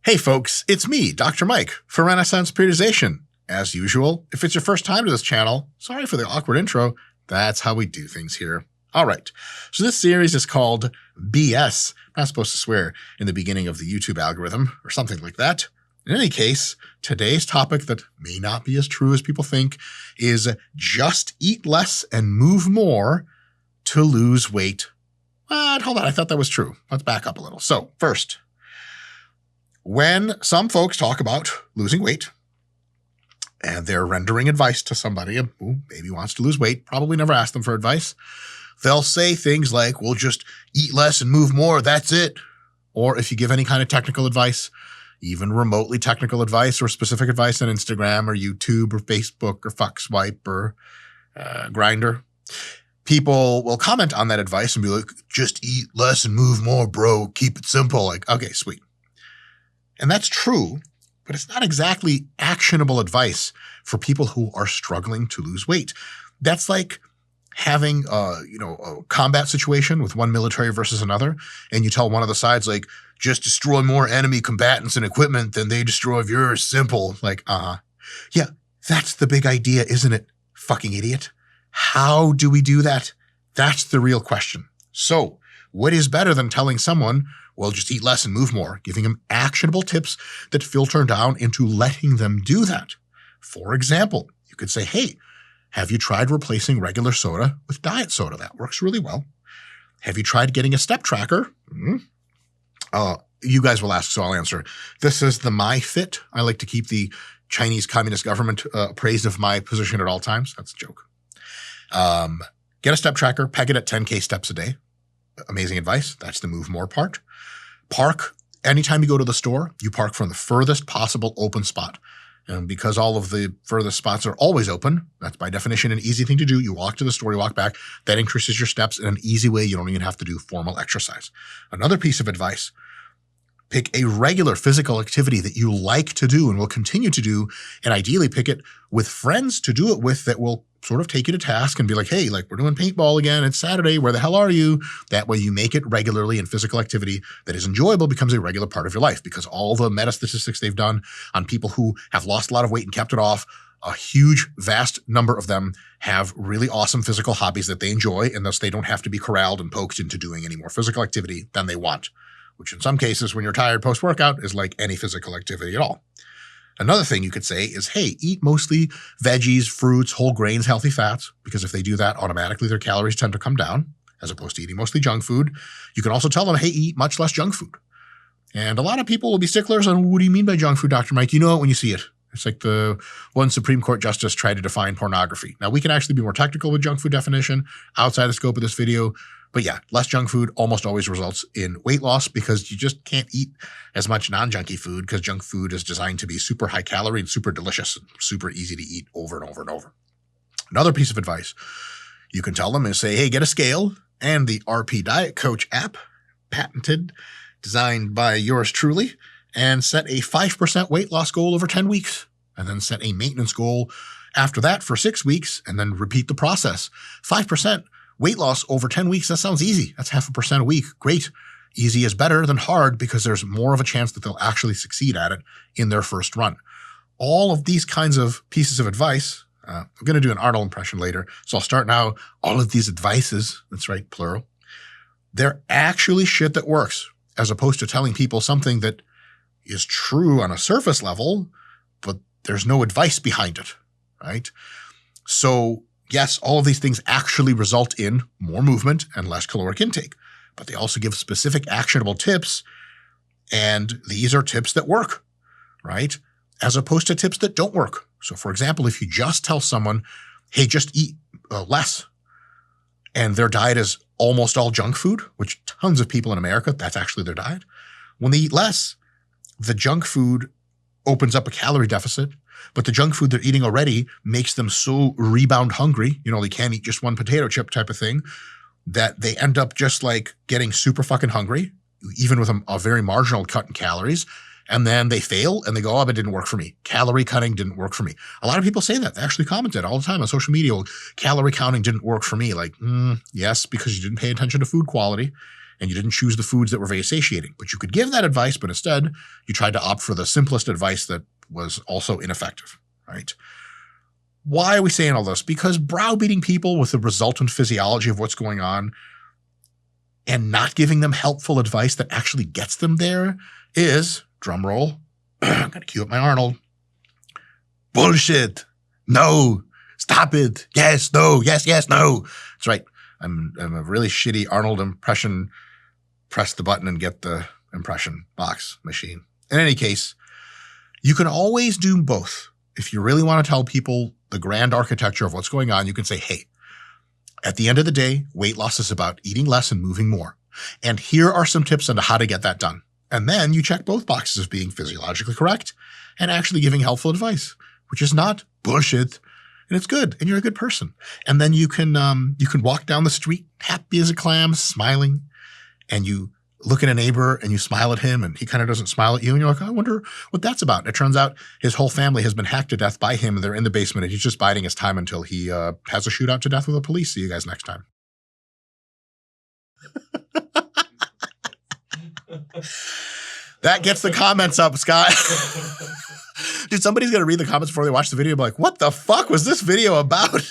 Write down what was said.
Hey folks, it's me, Dr. Mike, for Renaissance Periodization. As usual, if it's your first time to this channel, sorry for the awkward intro, that's how we do things here. All right, so this series is called BS. I'm not supposed to swear in the beginning of the YouTube algorithm or something like that. In any case, today's topic that may not be as true as people think is just eat less and move more to lose weight. But hold on, I thought that was true. Let's back up a little. So first, when some folks talk about losing weight and they're rendering advice to somebody who maybe wants to lose weight, probably never asked them for advice, they'll say things like, well, just eat less and move more, that's it. Or if you give any kind of technical advice, even remotely technical advice or specific advice on Instagram or YouTube or Facebook or FuckSwipe or Grindr, people will comment on that advice and be like, just eat less and move more, bro. Keep it simple. Like, okay, sweet. And that's true, but it's not exactly actionable advice for people who are struggling to lose weight. That's like having a combat situation with one military versus another, and you tell one of the sides, like, just destroy more enemy combatants and equipment than they destroy of yours. Simple. Like, yeah, that's the big idea, isn't it, fucking idiot? How do we do that? That's the real question. So what is better than telling someone, well, just eat less and move more, giving them actionable tips that filter down into letting them do that? For example, you could say, hey, have you tried replacing regular soda with diet soda? That works really well. Have you tried getting a step tracker? You guys will ask, so I'll answer. This is the MyFit. I like to keep the Chinese Communist government appraised of my position at all times. That's a joke. Get a step tracker, peg it at 10K steps a day. Amazing advice. That's the move more part. Park. Anytime you go to the store, you park from the furthest possible open spot. And because all of the furthest spots are always open, that's by definition an easy thing to do. You walk to the store, you walk back. That increases your steps in an easy way. You don't even have to do formal exercise. Another piece of advice, pick a regular physical activity that you like to do and will continue to do, and ideally pick it with friends to do it with that will sort of take you to task and be like, hey, like, we're doing paintball again. It's Saturday. Where the hell are you? That way you make it regularly, and physical activity that is enjoyable becomes a regular part of your life, because all the meta statistics they've done on people who have lost a lot of weight and kept it off, a huge, vast number of them have really awesome physical hobbies that they enjoy, and thus they don't have to be corralled and poked into doing any more physical activity than they want, which in some cases, when you're tired post-workout, is like any physical activity at all. Another thing you could say is, hey, eat mostly veggies, fruits, whole grains, healthy fats, because if they do that, automatically their calories tend to come down, as opposed to eating mostly junk food. You can also tell them, hey, eat much less junk food. And a lot of people will be sticklers on, what do you mean by junk food, Dr. Mike? You know it when you see it. It's like the one Supreme Court justice tried to define pornography. Now, we can actually be more technical with junk food definition outside the scope of this video. But yeah, less junk food almost always results in weight loss, because you just can't eat as much non-junky food, because junk food is designed to be super high calorie and super delicious and super easy to eat over and over and over. Another piece of advice you can tell them is, say, hey, get a scale and the RP Diet Coach app, patented, designed by yours truly, and set a 5% weight loss goal over 10 weeks, and then set a maintenance goal after that for 6 weeks, and then repeat the process. 5% weight loss over 10 weeks, that sounds easy. That's 0.5% a week. Great. Easy is better than hard, because there's more of a chance that they'll actually succeed at it in their first run. All of these kinds of pieces of advice, I'm going to do an Arnold impression later, so I'll start now. All of these advices, that's right, plural, they're actually shit that works, as opposed to telling people something that is true on a surface level, but there's no advice behind it, right? So yes, all of these things actually result in more movement and less caloric intake, but they also give specific actionable tips, and these are tips that work, right? As opposed to tips that don't work. So for example, if you just tell someone, hey, just eat less, and their diet is almost all junk food, which tons of people in America, that's actually their diet. When they eat less, the junk food opens up a calorie deficit, but the junk food they're eating already makes them so rebound hungry, they can't eat just one potato chip type of thing, that they end up just like getting super fucking hungry, even with a very marginal cut in calories. And then they fail and they go, oh, but it didn't work for me. Calorie cutting didn't work for me. A lot of people say that. They actually commented all the time on social media, well, calorie counting didn't work for me. Like, yes, because you didn't pay attention to food quality. and you didn't choose the foods that were very satiating. But you could give that advice, but instead you tried to opt for the simplest advice that was also ineffective, right? Why are we saying all this? Because browbeating people with the resultant physiology of what's going on and not giving them helpful advice that actually gets them there is, drum roll, I'm going to cue up my Arnold, bullshit. No, stop it. Yes, no, yes, no. That's right. I'm a really shitty Arnold impression. Press the button and get the impression box machine. In any case, you can always do both. If you really want to tell people the grand architecture of what's going on, you can say, hey, at the end of the day, weight loss is about eating less and moving more. And here are some tips on how to get that done. And then you check both boxes of being physiologically correct and actually giving helpful advice, which is not bullshit. And it's good, and you're a good person. And then you can walk down the street happy as a clam, smiling, and you look at a neighbor and you smile at him and he kind of doesn't smile at you. And you're like, I wonder what that's about. And it turns out his whole family has been hacked to death by him and they're in the basement and he's just biding his time until he has a shootout to death with the police. See you guys next time. That gets the comments up, Scott. Dude, somebody's going to read the comments before they watch the video and be like, what the fuck was this video about?